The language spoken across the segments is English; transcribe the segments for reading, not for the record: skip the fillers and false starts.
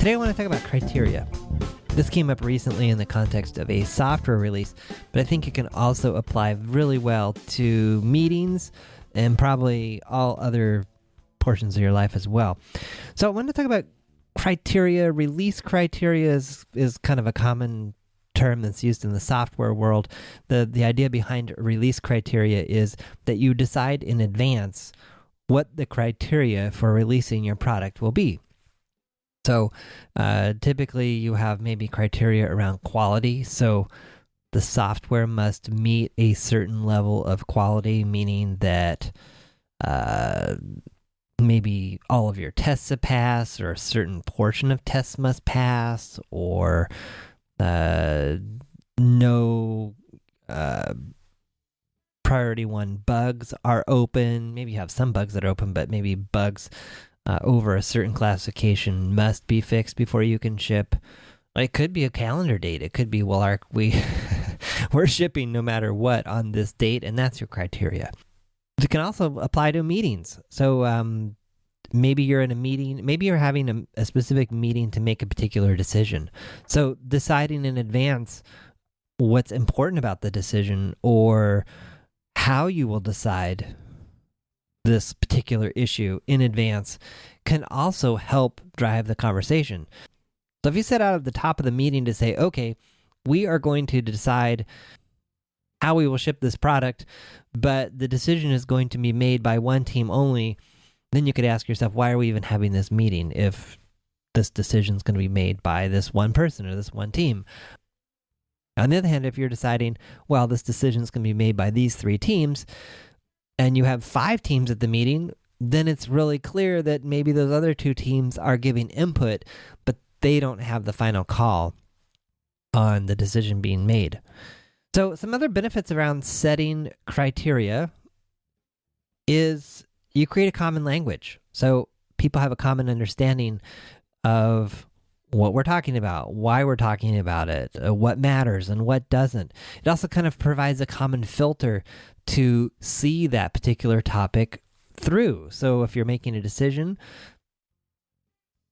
Today I want to talk about criteria. This came up recently in the context of a software release, but I think it can also apply really well to meetings and probably all other portions of your life as well. So I want to talk about criteria. Release criteria is kind of a common term that's used in the software world. The idea behind release criteria is that you decide in advance what the criteria for releasing your product will be. So typically you have maybe criteria around quality. So the software must meet a certain level of quality, meaning that maybe all of your tests have passed, or a certain portion of tests must pass, or no priority one bugs are open. Maybe you have some bugs that are open, but maybe bugs over a certain classification must be fixed before you can ship. It could be a calendar date. It could be, well, we're shipping no matter what on this date, and that's your criteria. It can also apply to meetings. So maybe you're in a meeting, maybe you're having a specific meeting to make a particular decision. So deciding in advance what's important about the decision or how you will decide this particular issue in advance can also help drive the conversation. So if you set out at the top of the meeting to say, okay, we are going to decide how we will ship this product, but the decision is going to be made by one team only, then you could ask yourself, why are we even having this meeting if this decision is going to be made by this one person or this one team? On the other hand, if you're deciding, well, this decision is going to be made by these three teams, and you have 5 teams at the meeting, then it's really clear that maybe those other 2 teams are giving input, but they don't have the final call on the decision being made. So some other benefits around setting criteria is you create a common language. So people have a common understanding of what we're talking about, why we're talking about it, what matters and what doesn't. It also kind of provides a common filter to see that particular topic through. So if you're making a decision,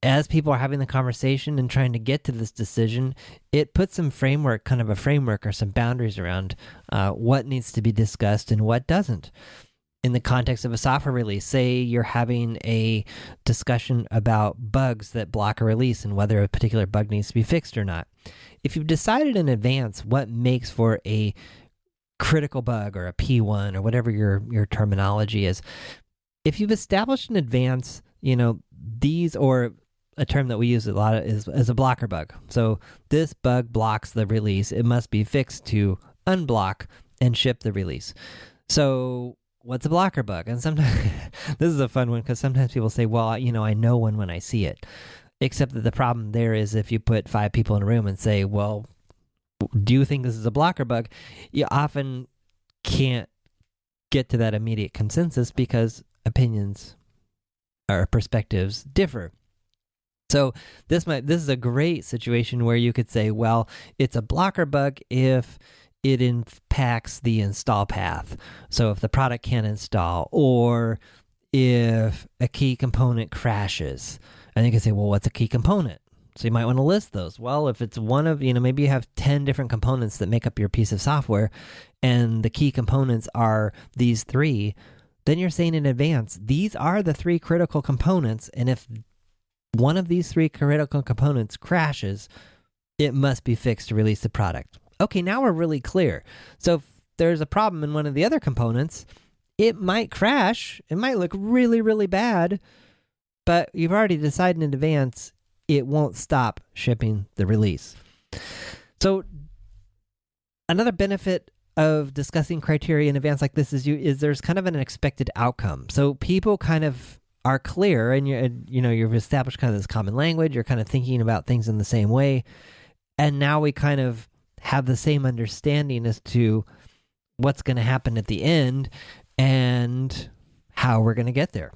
as people are having the conversation and trying to get to this decision, it puts some framework, kind of a framework or some boundaries around what needs to be discussed and what doesn't. In the context of a software release, say you're having a discussion about bugs that block a release and whether a particular bug needs to be fixed or not. If you've decided in advance what makes for a critical bug or a P1 or whatever your terminology is, if you've established in advance, these, or a term that we use a lot is a blocker bug. So this bug blocks the release. It must be fixed to unblock and ship the release. So what's a blocker bug? And sometimes, this is a fun one because sometimes people say, well, I know one when I see it. Except that the problem there is if you put 5 people in a room and say, well, do you think this is a blocker bug? You often can't get to that immediate consensus because opinions or perspectives differ. So this is a great situation where you could say, well, it's a blocker bug if it impacts the install path. So if the product can't install, or if a key component crashes, and you can say, well, what's a key component? So you might want to list those. Well, if it's one of, maybe you have 10 different components that make up your piece of software, and the key components are these 3, then you're saying in advance, these are the 3 critical components, and if one of these 3 critical components crashes, it must be fixed to release the product. Okay, now we're really clear. So if there's a problem in one of the other components, it might crash. It might look really, really bad, but you've already decided in advance it won't stop shipping the release. So another benefit of discussing criteria in advance like this is there's kind of an expected outcome. So people kind of are clear, and you've established kind of this common language. You're kind of thinking about things in the same way, and now we kind of have the same understanding as to what's going to happen at the end and how we're going to get there.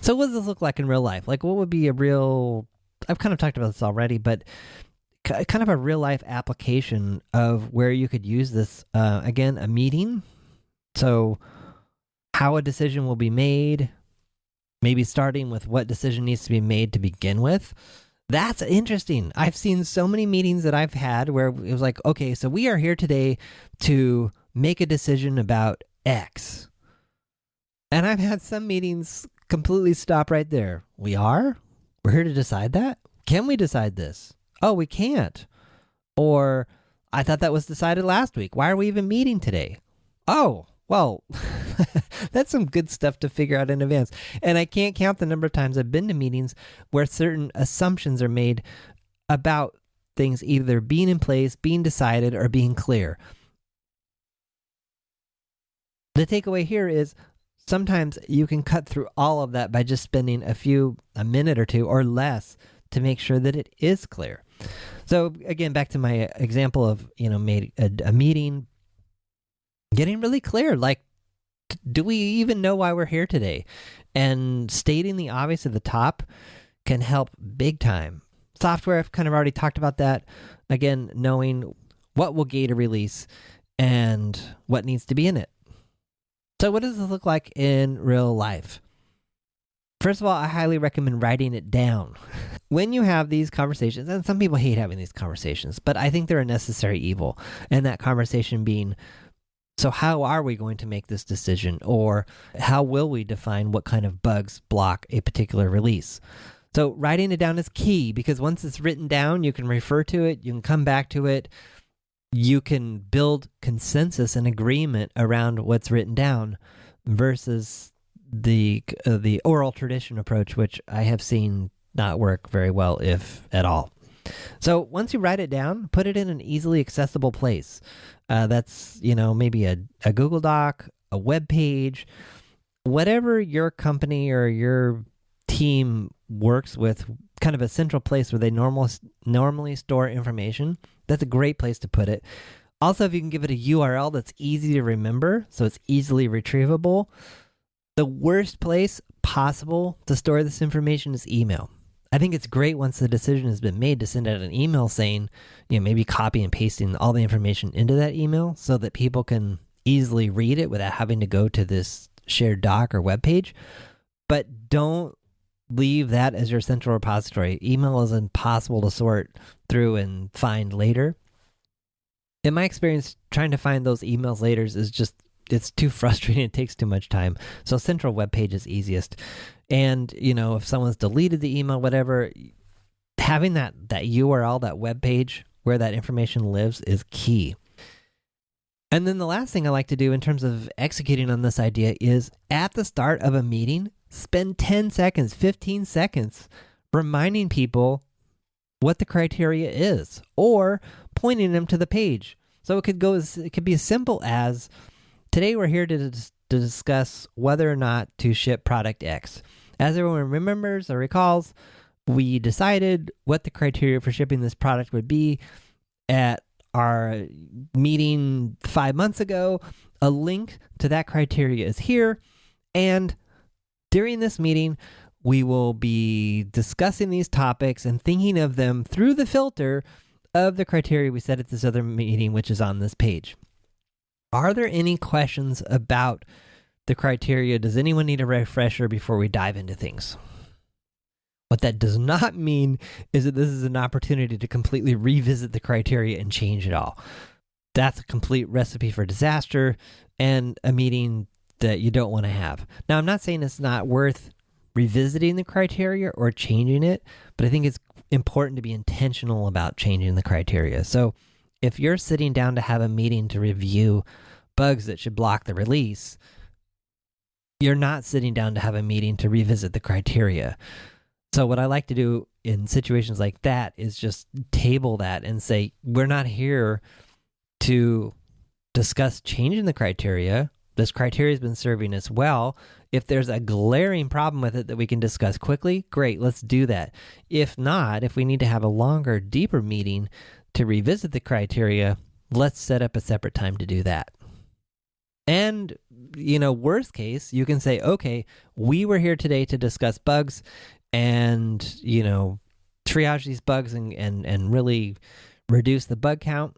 So what does this look like in real life? Like, what would be I've kind of talked about this already, but kind of a real life application of where you could use this, again, a meeting. So how a decision will be made, maybe starting with what decision needs to be made to begin with. That's interesting. I've seen so many meetings that I've had where it was like, okay, so we are here today to make a decision about X. And I've had some meetings completely stop right there. We're here to decide that? Can we decide this? Oh, we can't. Or, I thought that was decided last week. Why are we even meeting today? Oh, well, that's some good stuff to figure out in advance. And I can't count the number of times I've been to meetings where certain assumptions are made about things either being in place, being decided, or being clear. The takeaway here is sometimes you can cut through all of that by just spending a minute or two or less to make sure that it is clear. So again, back to my example of, made a meeting, getting really clear, like, do we even know why we're here today? And stating the obvious at the top can help big time. Software, I've kind of already talked about that. Again, knowing what will gate a release and what needs to be in it. So what does this look like in real life? First of all, I highly recommend writing it down. When you have these conversations, and some people hate having these conversations, but I think they're a necessary evil. And that conversation being, so how are we going to make this decision? Or how will we define what kind of bugs block a particular release? So writing it down is key, because once it's written down, you can refer to it, you can come back to it, you can build consensus and agreement around what's written down versus the oral tradition approach, which I have seen not work very well, if at all. So once you write it down, put it in an easily accessible place. That's, maybe a Google Doc, a web page, whatever your company or your team works with, kind of a central place where they normally store information. That's a great place to put it. Also, if you can give it a URL that's easy to remember, so it's easily retrievable. The worst place possible to store this information is email. I think it's great once the decision has been made to send out an email saying, maybe copy and pasting all the information into that email so that people can easily read it without having to go to this shared doc or web page. But don't leave that as your central repository. Email is impossible to sort through and find later. In my experience, trying to find those emails later is just, it's too frustrating. It takes too much time. So central web page is easiest. And, if someone's deleted the email, whatever, having that URL, that web page where that information lives is key. And then the last thing I like to do in terms of executing on this idea is at the start of a meeting, spend 10 seconds, 15 seconds reminding people what the criteria is or pointing them to the page. So it could be as simple as, today we're here to discuss whether or not to ship product X. As everyone remembers or recalls, we decided what the criteria for shipping this product would be at our meeting 5 months ago. A link to that criteria is here. And during this meeting, we will be discussing these topics and thinking of them through the filter of the criteria we set at this other meeting, which is on this page. Are there any questions about the criteria? Does anyone need a refresher before we dive into things? What that does not mean is that this is an opportunity to completely revisit the criteria and change it all. That's a complete recipe for disaster and a meeting that you don't want to have. Now, I'm not saying it's not worth revisiting the criteria or changing it, but I think it's important to be intentional about changing the criteria. So if you're sitting down to have a meeting to review bugs that should block the release, you're not sitting down to have a meeting to revisit the criteria. So what I like to do in situations like that is just table that and say, we're not here to discuss changing the criteria. This criteria has been serving us well. If there's a glaring problem with it that we can discuss quickly, great, let's do that. If not, if we need to have a longer, deeper meeting to revisit the criteria, let's set up a separate time to do that. And, worst case, you can say, okay, we were here today to discuss bugs and, triage these bugs and really reduce the bug count.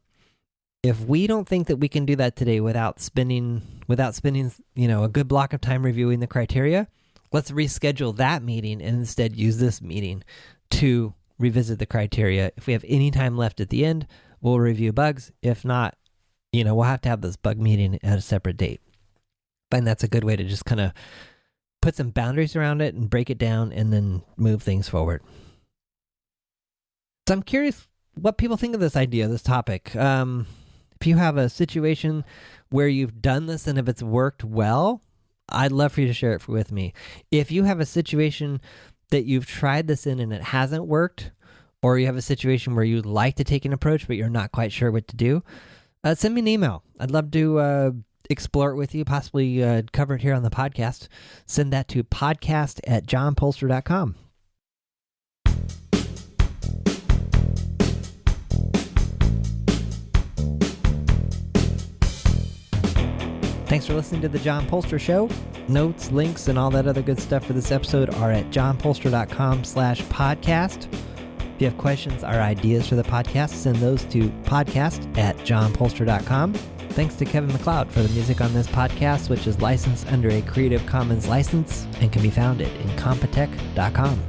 If we don't think that we can do that today without spending, a good block of time reviewing the criteria, let's reschedule that meeting and instead use this meeting to revisit the criteria. If we have any time left at the end, we'll review bugs. If not, we'll have to have this bug meeting at a separate date. And that's a good way to just kind of put some boundaries around it and break it down and then move things forward. So I'm curious what people think of this idea, this topic. If you have a situation where you've done this and if it's worked well, I'd love for you to share it with me. If you have a situation that you've tried this in and it hasn't worked, or you have a situation where you'd like to take an approach but you're not quite sure what to do, send me an email. I'd love to explore it with you, possibly cover it here on the podcast. Send that to podcast@johnpoelstra.com. Thanks for listening to The John Poelstra Show. Notes, links, and all that other good stuff for this episode are at johnpoelstra.com/podcast. If you have questions or ideas for the podcast, send those to podcast@johnpoelstra.com. Thanks to Kevin MacLeod for the music on this podcast, which is licensed under a Creative Commons license and can be found at incompetech.com.